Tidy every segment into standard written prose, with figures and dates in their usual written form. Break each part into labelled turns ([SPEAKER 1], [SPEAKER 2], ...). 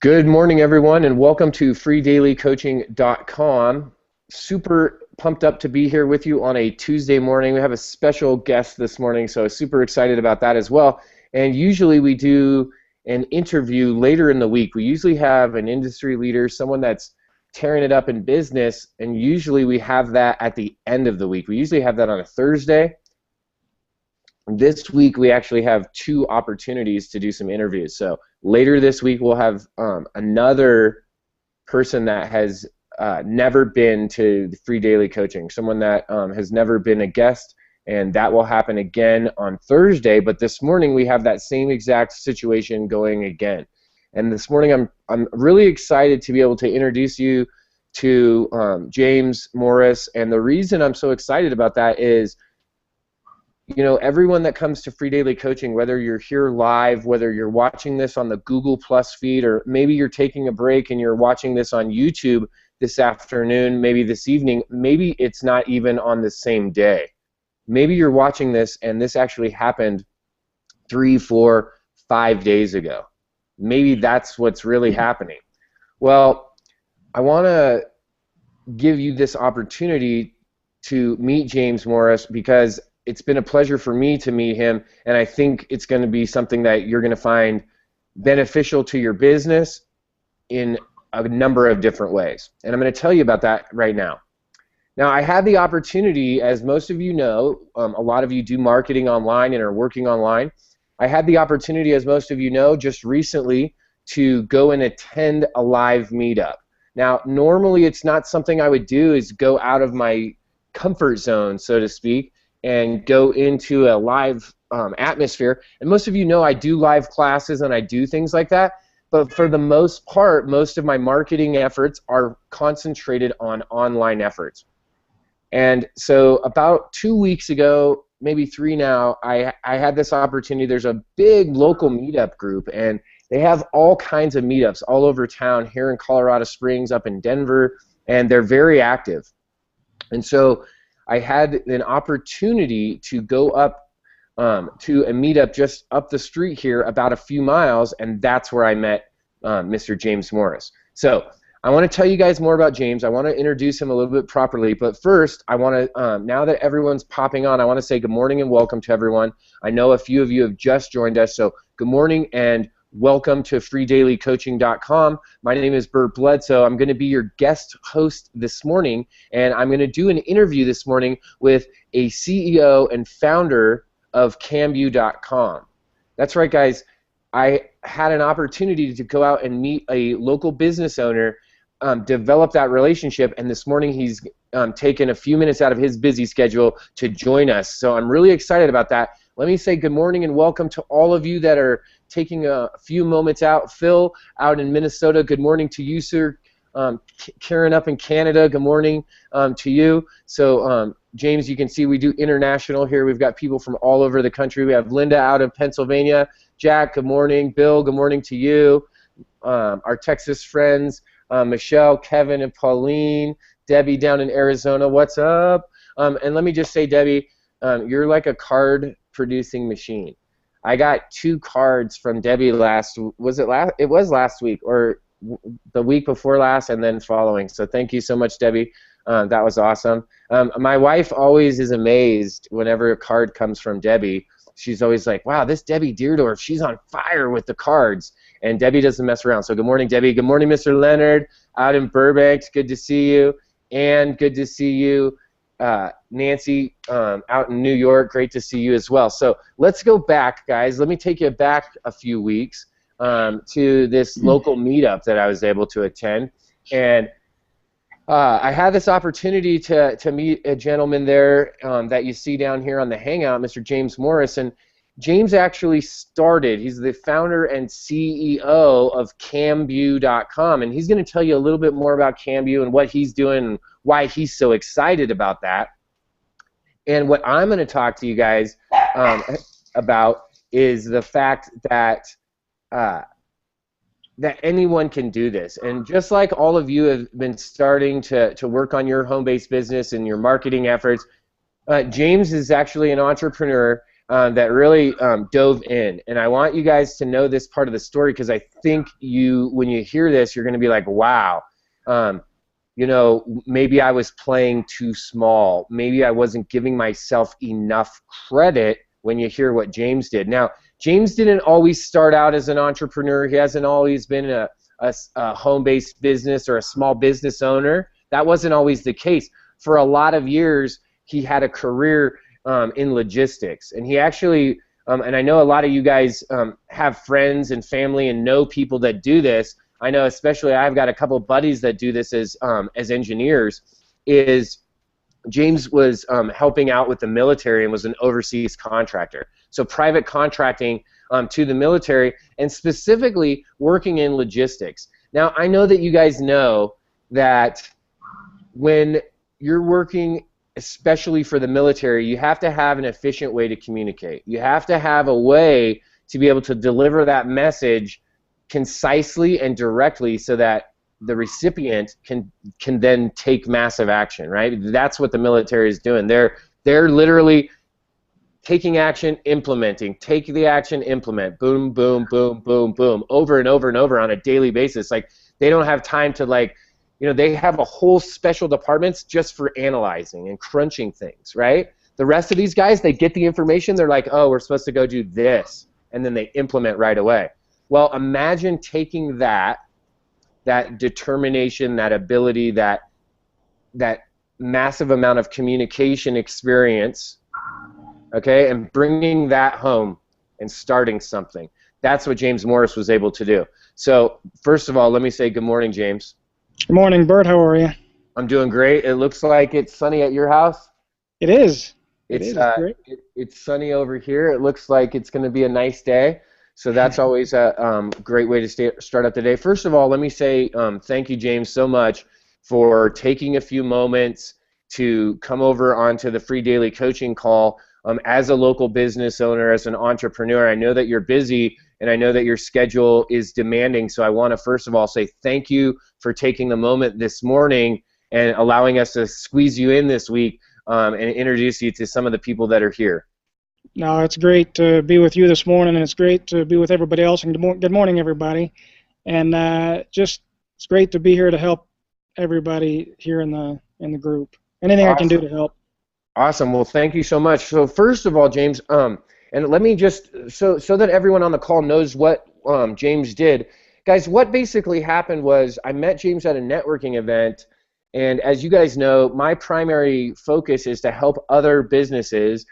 [SPEAKER 1] Good morning, everyone, and welcome to freedailycoaching.com. Super pumped up to be here with you on a Tuesday morning. We have a special guest this morning, so super excited about that as well. And usually we do an interview later in the week. We usually have an industry leader, someone that's tearing it up in business, and usually we have that at the end of the week. We usually have that on a Thursday. This week we actually have two opportunities to do some interviews. So later this week we'll have another person that has never been to the Free Daily Coaching, someone that has never been a guest, and that will happen again on Thursday. But this morning we have that same exact situation going again. And this morning I'm really excited to be able to introduce you to James Morris. And the reason I'm so excited about that is, you know, everyone that comes to Free Daily Coaching, whether you're here live, whether you're watching this on the Google Plus feed, or maybe you're taking a break and you're watching this on YouTube this afternoon, maybe this evening, maybe it's not even on the same day. Maybe you're watching this and this actually happened 3, 4, 5 days ago. Maybe that's what's really happening. Well, I want to give you this opportunity to meet James Morris because it's been a pleasure for me to meet him, and I think it's going to be something that you're going to find beneficial to your business in a number of different ways. And I'm going to tell you about that right now. Now, I had the opportunity, as most of you know, a lot of you do marketing online and are working online. I had the opportunity, as most of you know, just recently to go and attend a live meetup. Now, normally it's not something I would do, is go out of my comfort zone, so to speak, and go into a live atmosphere. And most of you know I do live classes and I do things like that, but for the most part, most of my marketing efforts are concentrated on online efforts. And so about 2 weeks ago, maybe 3 now, I had this opportunity. There's a big local meetup group, and they have all kinds of meetups all over town, here in Colorado Springs, up in Denver, and they're very active. And so I had an opportunity to go up to a meetup just up the street here, about a few miles, and that's where I met Mr. James Morris. So I want to tell you guys more about James. I want to introduce him a little bit properly, but first I want to, now that everyone's popping on, I want to say good morning and welcome to everyone. I know a few of you have just joined us, so good morning and welcome to freedailycoaching.com. My name is Bert Bledsoe. I'm going to be your guest host this morning, and I'm going to do an interview this morning with a CEO and founder of Kambyu.com. That's right, guys. I had an opportunity to go out and meet a local business owner, develop that relationship, and this morning he's taken a few minutes out of his busy schedule to join us. So I'm really excited about that. Let me say good morning and welcome to all of you that are taking a few moments out. Phil out in Minnesota, good morning to you, sir. Karen up in Canada, good morning to you. So James, you can see we do international here. We've got people from all over the country. We have Linda out of Pennsylvania. Jack, good morning. Bill, good morning to you. Our Texas friends, Michelle, Kevin, and Pauline. Debbie down in Arizona, what's up? And let me just say, Debbie, you're like a card producing machine. I got 2 cards from Debbie it was last week, or the week before last, and then following. So thank you so much, Debbie. That was awesome. My wife always is amazed whenever a card comes from Debbie. She's always like, wow, this Debbie Deerdorf, she's on fire with the cards. And Debbie doesn't mess around. So good morning, Debbie. Good morning, Mr. Leonard out in Burbank. Good to see you. And good to see you. Nancy out in New York, great to see you as well. So let's go back, guys. Let me take you back a few weeks to this local meetup that I was able to attend. And I had this opportunity to meet a gentleman there that you see down here on the Hangout, Mr. James Morris. And James actually he's the founder and CEO of Kambyu.com, and he's going to tell you a little bit more about Kambyu and what he's doing and why he's so excited about that. And what I'm going to talk to you guys about is the fact that that anyone can do this. And just like all of you have been starting to work on your home-based business and your marketing efforts, James is actually an entrepreneur. that really dove in. And I want you guys to know this part of the story, because I think when you hear this, you're going to be like, wow, you know, maybe I was playing too small. Maybe I wasn't giving myself enough credit when you hear what James did. Now, James didn't always start out as an entrepreneur. He hasn't always been a home-based business or a small business owner. That wasn't always the case. For a lot of years, he had a career in logistics. And he actually, and I know a lot of you guys have friends and family and know people that do this. I know especially I've got a couple of buddies that do this as engineers. James was helping out with the military and was an overseas contractor. So private contracting to the military, and specifically working in logistics. Now, I know that you guys know that when you're working, especially for the military, you have to have an efficient way to communicate. You have to have a way to be able to deliver that message concisely and directly so that the recipient can then take massive action, right? That's what the military is doing. They're literally taking action, implementing, take the action, implement, boom, boom, boom, boom, boom, over and over and over on a daily basis. Like, they don't have time to, like, you know, they have a whole special departments just for analyzing and crunching things, right? The rest of these guys, they get the information, they're like, oh, we're supposed to go do this, and then they implement right away. Well, imagine taking that determination, that ability, that massive amount of communication experience, okay, and bringing that home and starting something. That's what James Morris was able to do. So, first of all, let me say good morning, James.
[SPEAKER 2] Good morning, Bert. How are you?
[SPEAKER 1] I'm doing great. It looks like it's sunny at your house.
[SPEAKER 2] It is.
[SPEAKER 1] It's
[SPEAKER 2] great.
[SPEAKER 1] It's sunny over here. It looks like it's going to be a nice day. So that's always a great way to start out the day. First of all, let me say thank you, James, so much for taking a few moments to come over onto the free daily coaching call. As a local business owner, as an entrepreneur, I know that you're busy and I know that your schedule is demanding. So I want to first of all say thank you for taking the moment this morning and allowing us to squeeze you in this week and introduce you to some of the people that are here.
[SPEAKER 2] No, it's great to be with you this morning, and it's great to be with everybody else. And good morning, everybody. And it's great to be here to help everybody here in the group. Anything
[SPEAKER 1] Awesome.
[SPEAKER 2] I can do to help.
[SPEAKER 1] Awesome. Well, thank you so much. So first of all, James, and let me just so that everyone on the call knows what James did. Guys, what basically happened was I met James at a networking event, and as you guys know, my primary focus is to help other businesses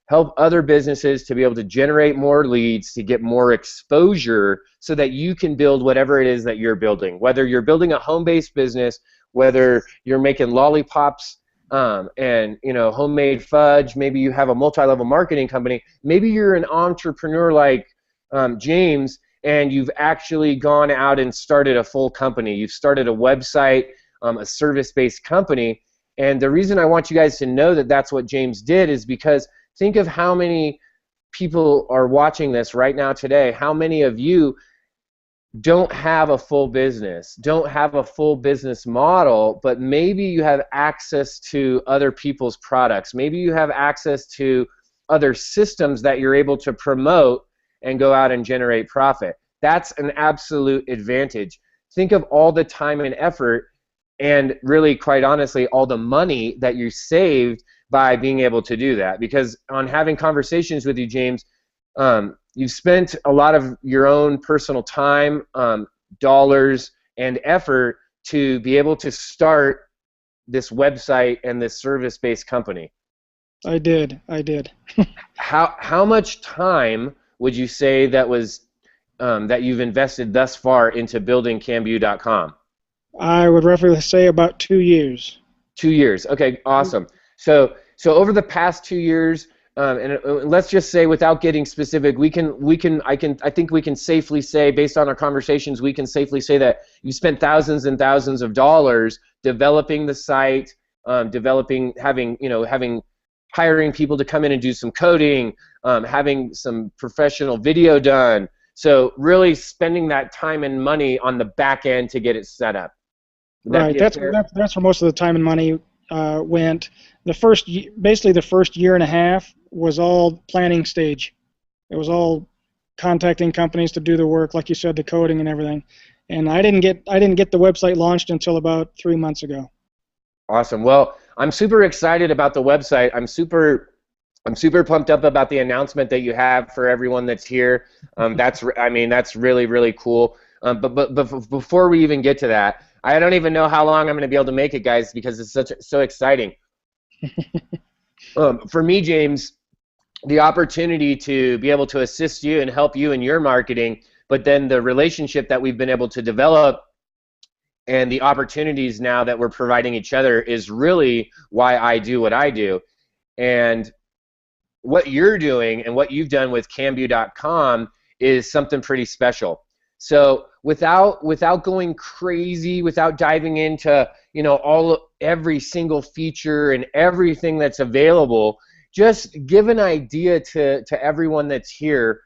[SPEAKER 1] help other businesses to be able to generate more leads, to get more exposure so that you can build whatever it is that you're building. Whether you're building a home-based business, whether you're making lollipops and homemade fudge, maybe you have a multi-level marketing company, maybe you're an entrepreneur like James, and you've actually gone out and started a full company. You've started a website, a service-based company. And the reason I want you guys to know that that's what James did is because think of how many people are watching this right now today. How many of you don't have a full business, don't have a full business model, but maybe you have access to other people's products. Maybe you have access to other systems that you're able to promote and go out and generate profit. That's an absolute advantage. Think of all the time and effort and really, quite honestly, all the money that you saved by being able to do that. Because on having conversations with you, James, you've spent a lot of your own personal time, dollars, and effort to be able to start this website and this service-based company.
[SPEAKER 2] I did.
[SPEAKER 1] How much time would you say that was that you've invested thus far into building Kambyu.com?
[SPEAKER 2] I would roughly say about 2 years.
[SPEAKER 1] 2 years. Okay, awesome. So over the past 2 years, and let's just say, without getting specific, I think we can safely say, based on our conversations, we can safely say that you spent thousands and thousands of dollars developing the site, hiring people to come in and do some coding, having some professional video done. So really spending that time and money on the back end to get it set up.
[SPEAKER 2] Right. That's where most of the time and money went, basically the first year and a half was all planning stage. It was all contacting companies to do the work, like you said, the coding and everything. And I didn't get the website launched until about 3 months ago.
[SPEAKER 1] Awesome. Well, I'm super excited about the website. I'm super pumped up about the announcement that you have for everyone that's here. That's really, really cool. But before we even get to that, I don't even know how long I'm going to be able to make it, guys, because it's so exciting. For me, James, the opportunity to be able to assist you and help you in your marketing, but then the relationship that we've been able to develop and the opportunities now that we're providing each other is really why I do what I do. And what you're doing and what you've done with Kambyu.com is something pretty special. So without going crazy, without diving into every single feature and everything that's available, just give an idea to everyone that's here.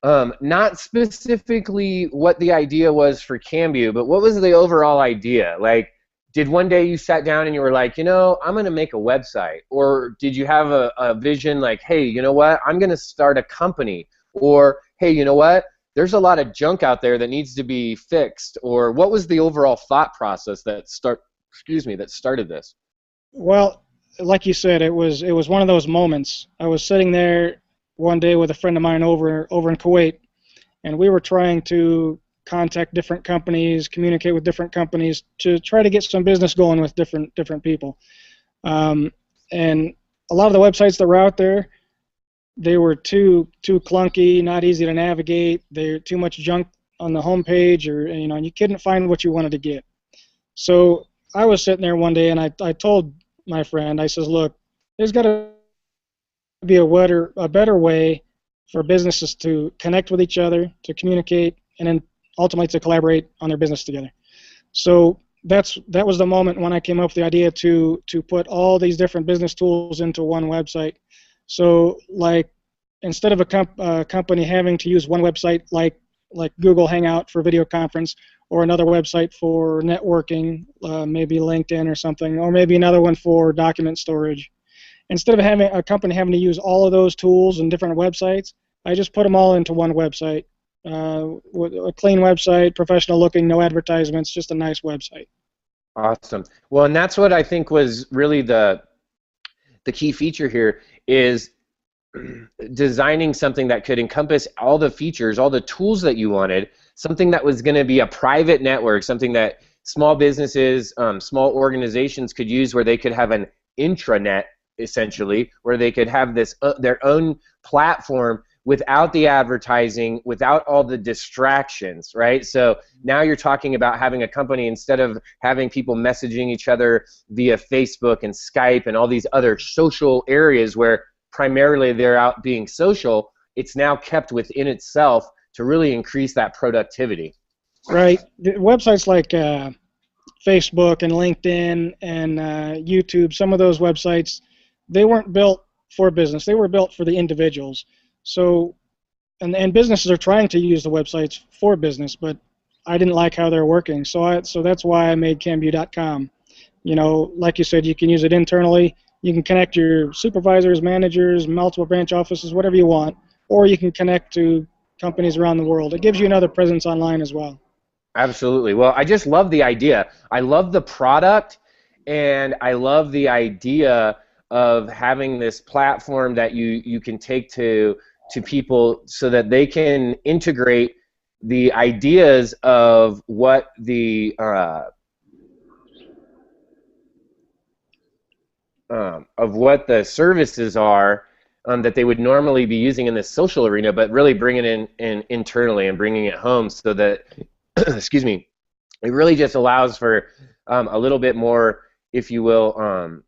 [SPEAKER 1] Not specifically what the idea was for Kambyu, but what was the overall idea? Like, did one day you sat down and you were like, I'm going to make a website? Or did you have a vision like, hey, you know what, I'm going to start a company? Or, hey, you know what, there's a lot of junk out there that needs to be fixed? Or what was the overall thought process that started this?
[SPEAKER 2] Well, like you said, it was one of those moments. I was sitting there one day with a friend of mine over in Kuwait, and we were trying to contact different companies, communicate with different companies to try to get some business going with different people. And a lot of the websites that were out there, they were too clunky, not easy to navigate. They're too much junk on the homepage, or you couldn't find what you wanted to get. So I was sitting there one day, and I told my friend, I says, look, there's got to be a better way for businesses to connect with each other, to communicate, and then ultimately to collaborate on their business together. So that was the moment when I came up with the idea to put all these different business tools into one website. So like, instead of a company having to use one website like Google Hangout for video conference, or another website for networking, maybe LinkedIn or something, or maybe another one for document storage, instead of having a company having to use all of those tools and different websites, I just put them all into one website. With a clean website, professional looking, no advertisements, just a nice website.
[SPEAKER 1] Awesome. Well, and that's what I think was really the key feature here, is designing something that could encompass all the features, all the tools that you wanted, something that was going to be a private network, something that small businesses, small organizations could use, where they could have an intranet, essentially, where they could have this their own platform without the advertising, without all the distractions, right? So now you're talking about having a company, instead of having people messaging each other via Facebook and Skype and all these other social areas where primarily they're out being social, it's now kept within itself to really increase that productivity.
[SPEAKER 2] Right. The websites like Facebook and LinkedIn and YouTube, some of those websites, they weren't built for business. They were built for the individuals. So, and businesses are trying to use the websites for business, but I didn't like how they're working. So that's why I made Kambyu.com. Like you said, you can use it internally. You can connect your supervisors, managers, multiple branch offices, whatever you want, or you can connect to companies around the world. It gives you another presence online as well.
[SPEAKER 1] Absolutely. Well, I just love the idea. I love the product, and I love the idea of having this platform that you can take to people, so that they can integrate the ideas of what the services are, that they would normally be using in this social arena, but really bringing it in internally and bringing it home, so that excuse me, it really just allows for a little bit more, if you will,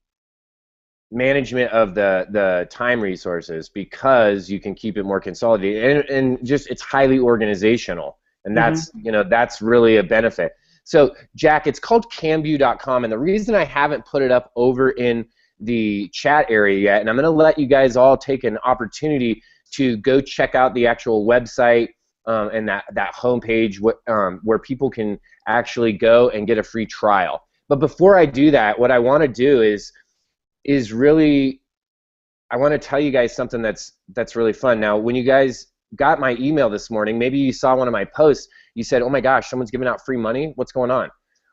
[SPEAKER 1] management of the time resources, because you can keep it more consolidated, and just it's highly organizational, and that's that's really a benefit. So Jack, it's called Kambyu.com, and the reason I haven't put it up over in the chat area yet, and I'm going to let you guys all take an opportunity to go check out the actual website and that homepage where people can actually go and get a free trial. But before I do that, what I want to do is really, I want to tell you guys something that's really fun. Now, when you guys got my email this morning, maybe you saw one of my posts, you said, oh my gosh, someone's giving out free money. What's going on?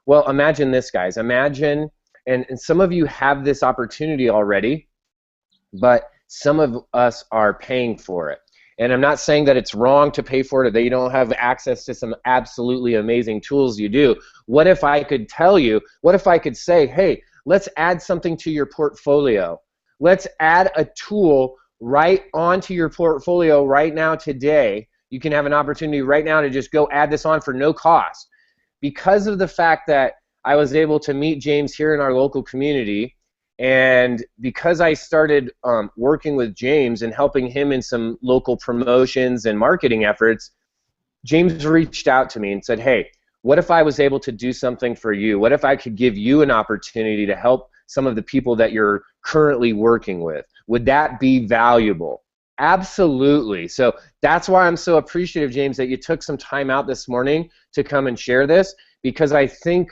[SPEAKER 1] Well, imagine this, guys. Imagine, and some of you have this opportunity already, but some of us are paying for it. And I'm not saying that it's wrong to pay for it or that you don't have access to some absolutely amazing tools. You do. What if I could tell you, what if I could say, hey, let's add something to your portfolio. Let's add a tool right onto your portfolio right now today. You can have an opportunity right now to just go add this on for no cost. Because of the fact that I was able to meet James here in our local community, and because I started working with James and helping him in some local promotions and marketing efforts, James reached out to me and said, hey, what if I was able to do something for you? What if I could give you an opportunity to help some of the people that you're currently working with? Would that be valuable? Absolutely. So that's why I'm so appreciative, James, that you took some time out this morning to come and share this, because I think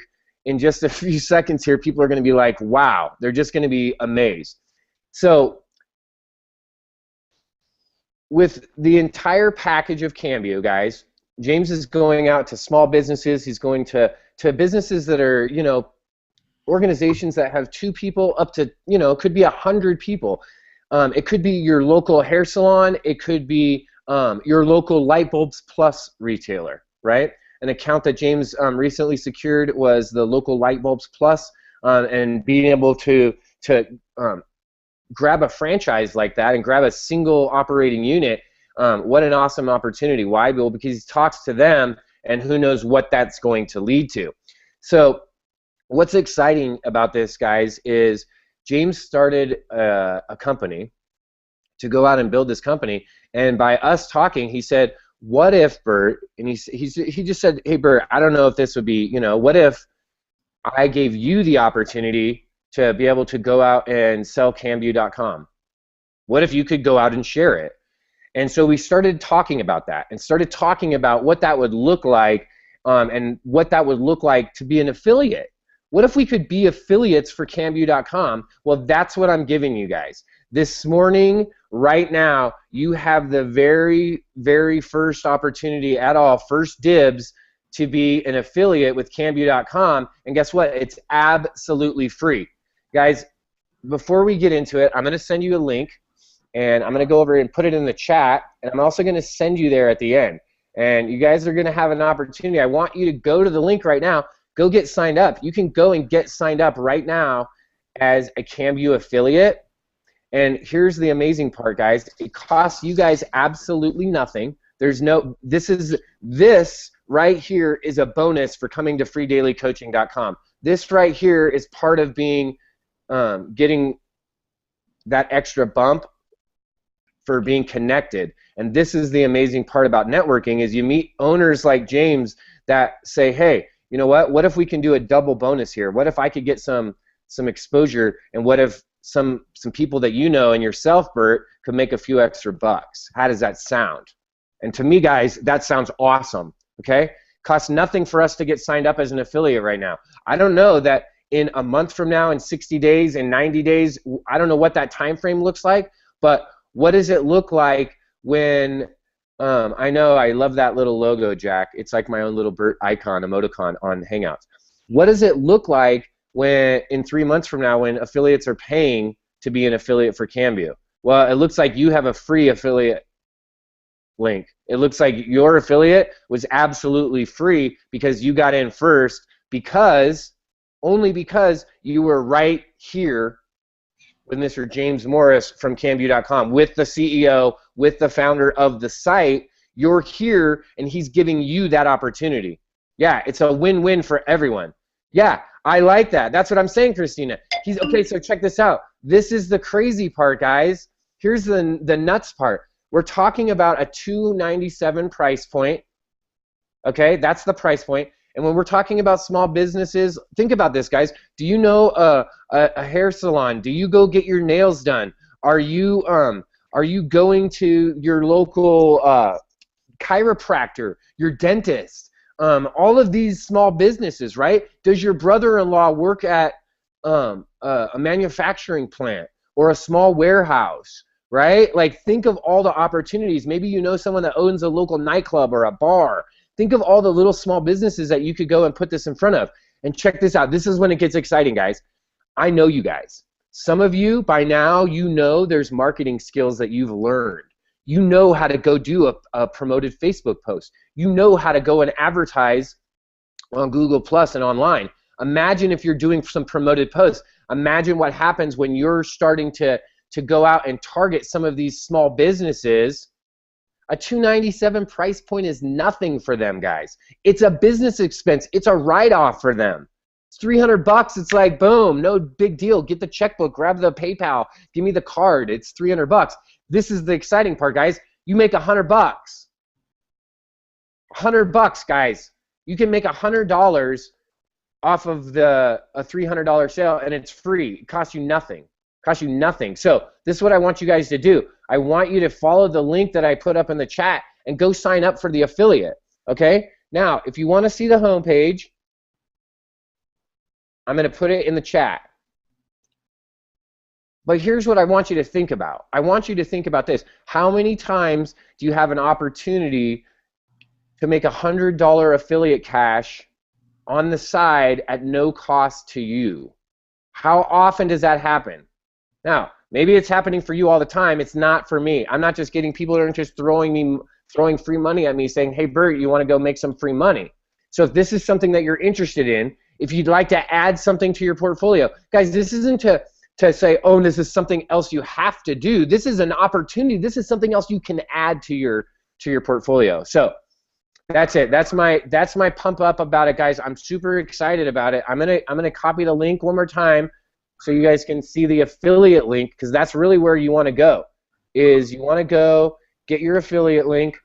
[SPEAKER 1] in just a few seconds here, people are going to be like, wow, they're just going to be amazed. So with the entire package of Kambyu, guys, James is going out to small businesses. He's going to businesses that are, you know, organizations that have 2 people up to, you know, could be 100 people. It could be your local hair salon. It could be your local Light Bulbs Plus retailer, right? An account that James recently secured was the local Light Bulbs Plus, and being able to grab a franchise like that and grab a single operating unit, what an awesome opportunity. Why? Well, because he talks to them, and who knows what that's going to lead to. So what's exciting about this, guys, is James started a company to go out and build this company, and by us talking, he said, what if, Bert, and he just said, hey, Bert, I don't know if this would be, you know, what if I gave you the opportunity to be able to go out and sell Kambyu.com? What if you could go out and share it? And so we started talking about that and started talking about what that would look like, and what that would look like to be an affiliate. What if we could be affiliates for Kambyu.com? Well, that's what I'm giving you guys. This morning, right now, you have the very, very first opportunity at all, first dibs, to be an affiliate with Kambyu.com. And guess what? It's absolutely free. Guys, before we get into it, I'm going to send you a link, and I'm going to go over and put it in the chat, and I'm also going to send you there at the end. And you guys are going to have an opportunity. I want you to go to the link right now. Go get signed up. You can go and get signed up right now as a Kambyu affiliate. And here's the amazing part, guys. It costs you guys absolutely nothing. There's no, this right here is a bonus for coming to freedailycoaching.com. This right here is part of being, getting that extra bump for being connected. And this is the amazing part about networking, is you meet owners like James that say, hey, you know what if we can do a double bonus here? What if I could get some exposure, and what if some people that you know and yourself, Bert, could make a few extra bucks? How does that sound? And to me, guys, that sounds awesome. Okay? Costs nothing for us to get signed up as an affiliate right now. I don't know that in a month from now, in 60 days, in 90 days, I don't know what that time frame looks like, but what does it look like when, I know I love that little logo, Jack. It's like my own little Bert icon, emoticon on Hangouts. What does it look like when, in 3 months from now, when affiliates are paying to be an affiliate for Kambyu? Well, it looks like you have a free affiliate link. It looks like your affiliate was absolutely free because you got in first, only because you were right here with Mr. James Morris from Kambyu.com, with the CEO, with the founder of the site. You're here, and he's giving you that opportunity. Yeah, it's a win-win for everyone. Yeah, I like that. That's what I'm saying, Christina. Okay, so check this out. This is the crazy part, guys. Here's the nuts part. We're talking about a $297 price point. Okay, that's the price point. And when we're talking about small businesses, think about this, guys. Do you know a hair salon? Do you go get your nails done? Are you going to your local chiropractor, your dentist? all of these small businesses, right? Does your brother-in-law work at a manufacturing plant or a small warehouse, right? Like, think of all the opportunities. Maybe you know someone that owns a local nightclub or a bar. Think of all the little small businesses that you could go and put this in front of. And check this out. This is when it gets exciting, guys. I know you guys. Some of you, by now, you know there's marketing skills that you've learned. You know how to go do a promoted Facebook post. You know how to go and advertise on Google Plus and online. Imagine if you're doing some promoted posts. Imagine what happens when you're starting to go out and target some of these small businesses. A $297 price point is nothing for them, guys. It's a business expense. It's a write-off for them. It's $300. It's like, boom, no big deal. Get the checkbook, grab the PayPal, give me the card. It's $300. This is the exciting part, guys. You make $100. $100, guys. You can make $100 off of a $300 sale, and it's free. It costs you nothing. Costs you nothing. So this is what I want you guys to do. I want you to follow the link that I put up in the chat and go sign up for the affiliate. Okay? Now, if you want to see the homepage, I'm going to put it in the chat. But here's what I want you to think about. I want you to think about this. How many times do you have an opportunity to make $100 affiliate cash on the side at no cost to you? How often does that happen? Now, maybe it's happening for you all the time. It's not for me. I'm not just getting people that are just throwing free money at me saying, hey, Bert, you want to go make some free money? So if this is something that you're interested in, if you'd like to add something to your portfolio, guys, this isn't to say, oh, this is something else you have to do. This is an opportunity. This is something else you can add to your portfolio. So that's it. That's my pump up about it, guys. I'm super excited about it. I'm gonna copy the link one more time so you guys can see the affiliate link, because that's really where you want to go. Is you want to go get your affiliate link.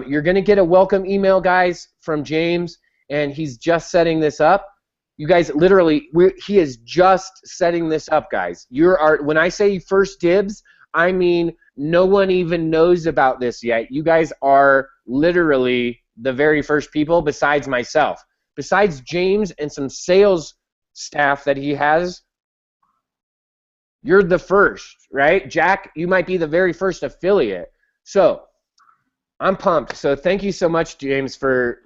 [SPEAKER 1] You're gonna get a welcome email, guys, from James, and he's just setting this up. You guys, literally, he is just setting this up, guys. When I say first dibs, I mean no one even knows about this yet. You guys are literally the very first people besides myself. Besides James and some sales staff that he has, you're the first, right? Jack, you might be the very first affiliate. So I'm pumped. So thank you so much, James, for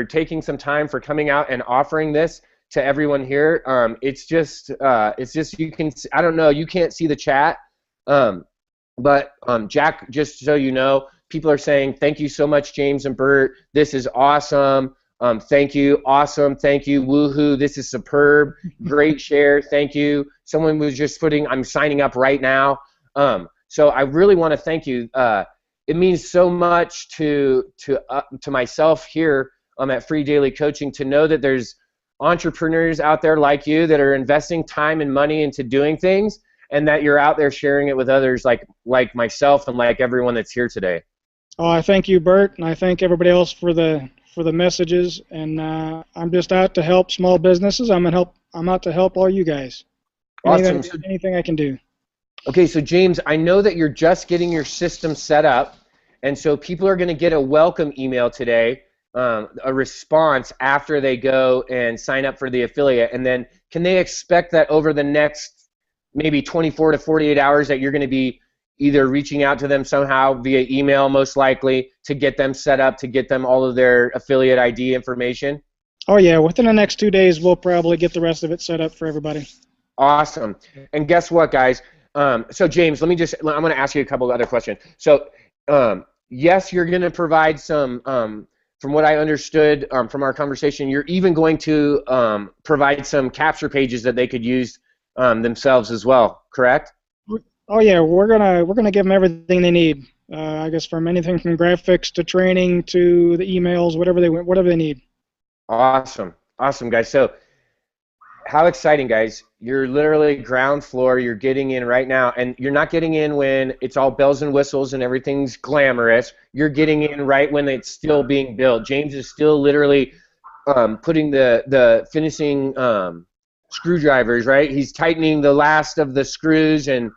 [SPEAKER 1] taking some time, for coming out and offering this to everyone here. It's just you can, I don't know, you can't see the chat, but Jack, just so you know, people are saying thank you so much, James and Bert. This is awesome. Thank you. Awesome. Thank you. Woohoo. This is superb. Great share. Thank you. Someone was just putting, I'm signing up right now. So I really want to thank you. It means so much to myself here at Free Daily Coaching to know that there's entrepreneurs out there like you that are investing time and money into doing things, and that you're out there sharing it with others like myself and like everyone that's here today.
[SPEAKER 2] Oh, I thank you, Bert, and I thank everybody else for the messages. And I'm just out to help small businesses. I'm out to help all you guys.
[SPEAKER 1] Awesome.
[SPEAKER 2] Anything I can do.
[SPEAKER 1] Okay, so James, I know that you're just getting your system set up, and so people are going to get a welcome email today, a response after they go and sign up for the affiliate. And then can they expect that over the next maybe 24 to 48 hours that you're going to be either reaching out to them somehow via email, most likely, to get them set up, to get them all of their affiliate ID information?
[SPEAKER 2] Oh yeah, within the next 2 days we'll probably get the rest of it set up for everybody.
[SPEAKER 1] Awesome. And guess what, guys? So James, I'm going to ask you a couple of other questions. So yes, you're going to provide some, from what I understood from our conversation, you're even going to provide some capture pages that they could use themselves as well, correct?
[SPEAKER 2] Oh yeah, we're gonna give them everything they need. I guess from anything from graphics to training to the emails, whatever they need.
[SPEAKER 1] Awesome, awesome, guys. So how exciting, guys! You're literally ground floor. You're getting in right now, and you're not getting in when it's all bells and whistles and everything's glamorous. You're getting in right when it's still being built. James is still literally putting the finishing screwdrivers, right? He's tightening the last of the screws, and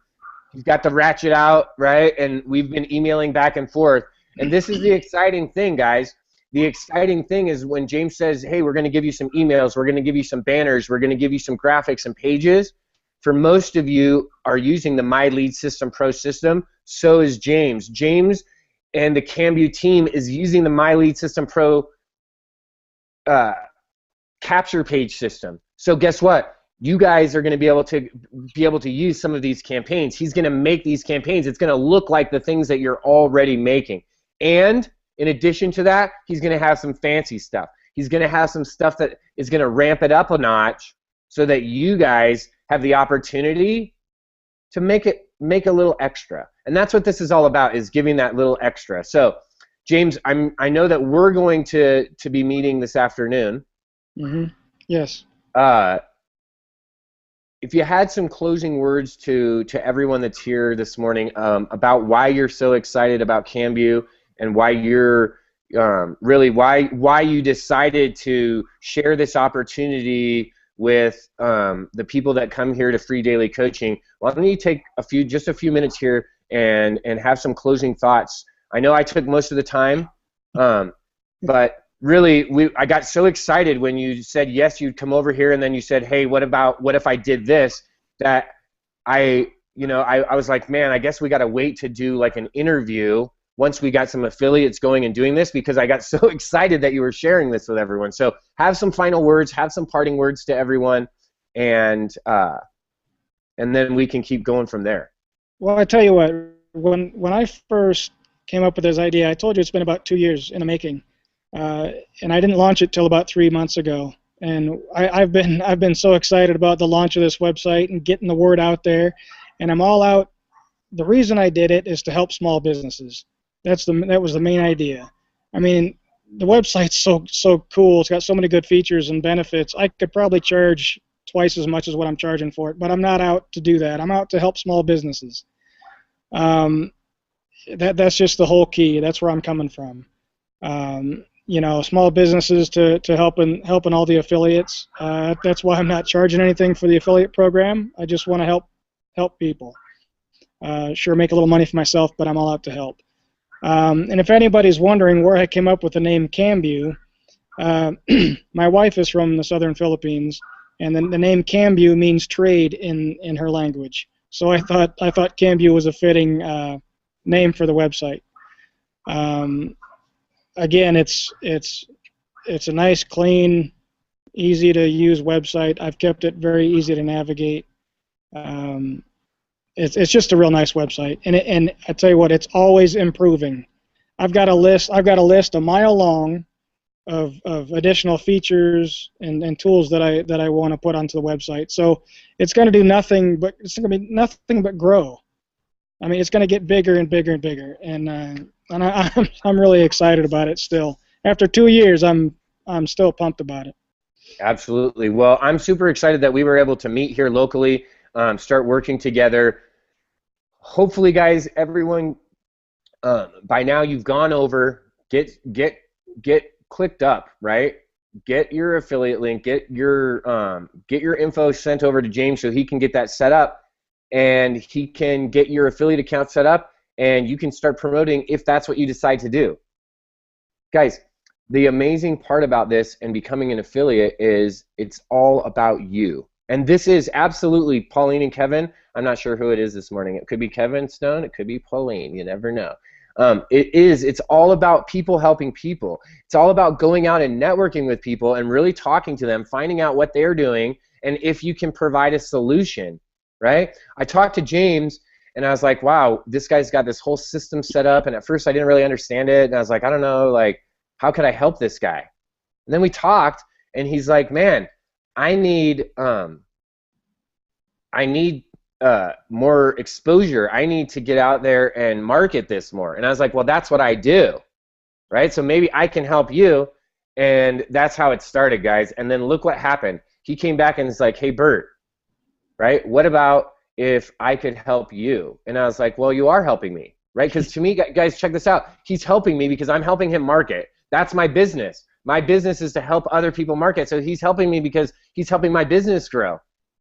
[SPEAKER 1] he's got the ratchet out, right? And we've been emailing back and forth. And this is the exciting thing, guys. the exciting thing is when James says, hey, we're going to give you some emails, we're going to give you some banners, we're going to give you some graphics and pages. For most of you are using the My Lead System Pro system. So is James. James and the Kambyu team is using the My Lead System Pro capture page system. So guess what? You guys are going to be able to use some of these campaigns. He's going to make these campaigns. It's going to look like the things that you're already making. And in addition to that, he's going to have some fancy stuff. He's going to have some stuff that is going to ramp it up a notch so that you guys have the opportunity to make a little extra. And that's what this is all about, is giving that little extra. So, James, I know that we're going to be meeting this afternoon.
[SPEAKER 2] Mm-hmm. Yes.
[SPEAKER 1] If you had some closing words to everyone that's here this morning about why you're so excited about Kambyu and why you're really why you decided to share this opportunity with the people that come here to free daily coaching, why don't you take just a few minutes here and have some closing thoughts. I know I took most of the time, but really, I got so excited when you said yes, you'd come over here, and then you said, hey, what if I did this? That I was like, man, I guess we got to wait to do like an interview once we got some affiliates going and doing this, because I got so excited that you were sharing this with everyone. So have some final words, have some parting words to everyone, and then we can keep going from there.
[SPEAKER 2] Well, I tell you what, when I first came up with this idea, I told you it's been about 2 years in the making. And I didn't launch it till about 3 months ago, and I've been so excited about the launch of this website and getting the word out there, and I'm all out. The reason I did it is to help small businesses. That was the main idea. I mean, the website's so cool. It's got so many good features and benefits. I could probably charge twice as much as what I'm charging for it, but I'm not out to do that. I'm out to help small businesses. That's just the whole key. That's where I'm coming from. Small businesses to helping all the affiliates. That's why I'm not charging anything for the affiliate program. I just want to help people. Sure, make a little money for myself, but I'm all out to help. And if anybody's wondering where I came up with the name Kambyu, my wife is from the southern Philippines, and the name Kambyu means trade in her language. So I thought Kambyu was a fitting name for the website. Again, it's a nice, clean, easy to use website. I've kept it very easy to navigate. It's just a real nice website, and I tell you what, it's always improving. I've got a list a mile long of additional features and tools that I want to put onto the website. So it's going to do nothing but grow. I mean, it's going to get bigger and bigger and bigger, and I'm really excited about it still. After 2 years, I'm still pumped about it.
[SPEAKER 1] Absolutely. Well, I'm super excited that we were able to meet here locally, start working together. Hopefully, guys, everyone, by now you've gone over, get clicked up, right? Get your affiliate link, get your info sent over to James so he can get that set up, and he can get your affiliate account set up, and you can start promoting if that's what you decide to do. Guys, the amazing part about this and becoming an affiliate is it's all about you. And this is absolutely Pauline and Kevin. I'm not sure who it is this morning. It could be Kevin Stone. It could be Pauline. You never know. It's all about people helping people. It's all about going out and networking with people and really talking to them, finding out what they're doing, and if you can provide a solution, right? I talked to James, and I was like, wow, this guy's got this whole system set up, and at first I didn't really understand it, and I was like, I don't know, like, how could I help this guy? And then we talked, and he's like, man, I need more exposure. I need to get out there and market this more. And I was like, well, that's what I do, right? So maybe I can help you, and that's how it started, guys. And then look what happened. He came back and was like, hey, Bert, right? What about if I could help you? And I was like, well, you are helping me, right? Because to me, guys, check this out. He's helping me because I'm helping him market. That's my business. My business is to help other people market. So he's helping me because he's helping my business grow,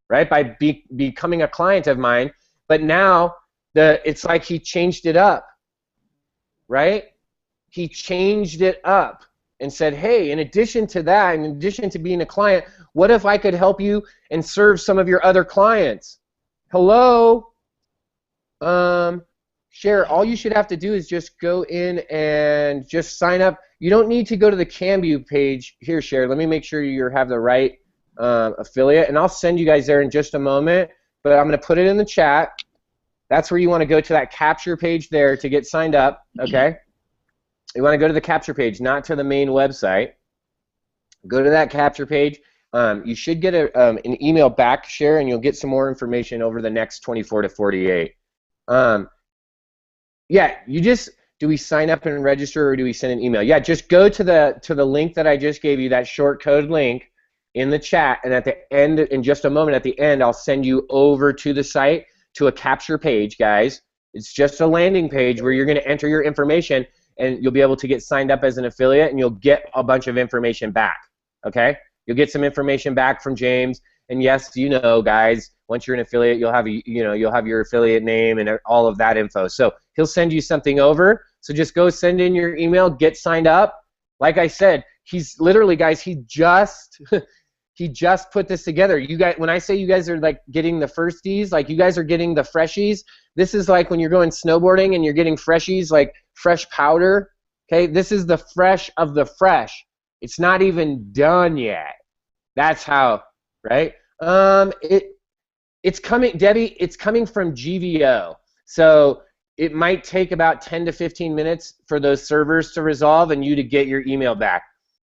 [SPEAKER 1] right? By becoming a client of mine. But now it's like he changed it up, right? He changed it up. and said, hey, in addition to that, in addition to being a client, what if I could help you and serve some of your other clients? Hello? Share, all you should have to do is just go in and just sign up. You don't need to go to the Kambyu page. Here, Share, let me make sure you have the right affiliate, and I'll send you guys there in just a moment, but I'm going to put it in the chat. That's where you want to go, to that capture page there to get signed up, okay? You want to go to the capture page, not to the main website. Go to that capture page. You should get an email back, Share, and you'll get some more information over the next 24 to 48. Yeah, do we sign up and register, or do we send an email? Yeah, just go to the link that I just gave you, that short code link in the chat, and at the end, in just a moment, at the end, I'll send you over to the site, to a capture page, guys. It's just a landing page where you're going to enter your information, and you'll be able to get signed up as an affiliate, and you'll get a bunch of information back, okay? You'll get some information back from James, and yes, you know, guys, once you're an affiliate, you'll have you'll have your affiliate name and all of that info. So he'll send you something over. So just go send in your email, get signed up. Like I said, he's literally, guys, he just put this together. You guys, when I say you guys are like getting the firsties, like you guys are getting the freshies. This is like when you're going snowboarding and you're getting freshies, like fresh powder. Okay, this is the fresh of the fresh. It's not even done yet. That's how, right? It's coming, Debbie. It's coming from GVO, so it might take about 10 to 15 minutes for those servers to resolve and you to get your email back.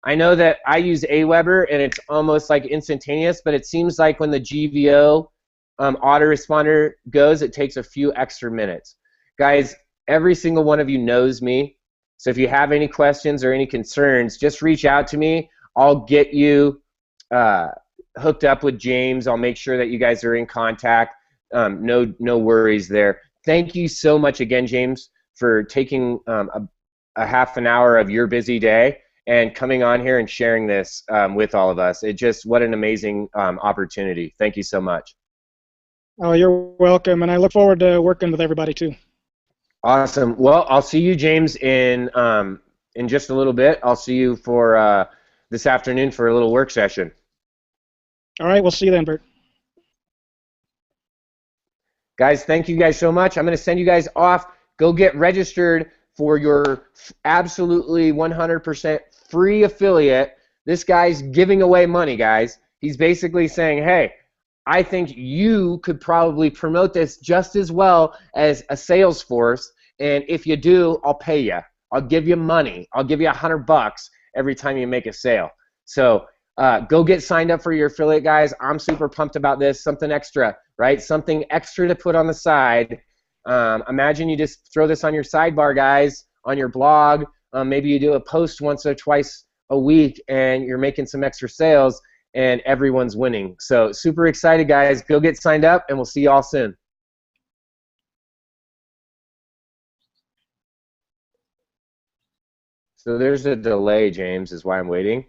[SPEAKER 1] I know that I use Aweber and it's almost like instantaneous, but it seems like when the GVO autoresponder goes, it takes a few extra minutes. Guys, every single one of you knows me, so if you have any questions or any concerns, just reach out to me. I'll get you hooked up with James. I'll make sure that you guys are in contact. No worries there. Thank you so much again, James, for taking a half an hour of your busy day and coming on here and sharing this with all of us. What an amazing opportunity. Thank you so much.
[SPEAKER 2] Oh, you're welcome, and I look forward to working with everybody too.
[SPEAKER 1] Awesome. Well, I'll see you, James, in just a little bit. I'll see you for this afternoon for a little work session.
[SPEAKER 2] All right, we'll see you then, Bert.
[SPEAKER 1] Guys, thank you guys so much. I'm going to send you guys off. Go get registered for your absolutely 100% free affiliate. This guy's giving away money, guys. He's basically saying, hey, I think you could probably promote this just as well as a Salesforce, and if you do, I'll pay you. I'll give you money. I'll give you $100 every time you make a sale. So go get signed up for your affiliate, guys. I'm super pumped about this. Something extra, right? Something extra to put on the side. Imagine you just throw this on your sidebar, guys, on your blog. Maybe you do a post once or twice a week, and you're making some extra sales, and everyone's winning. So super excited, guys. Go get signed up, and we'll see you all soon. So there's a delay, James, is why I'm waiting.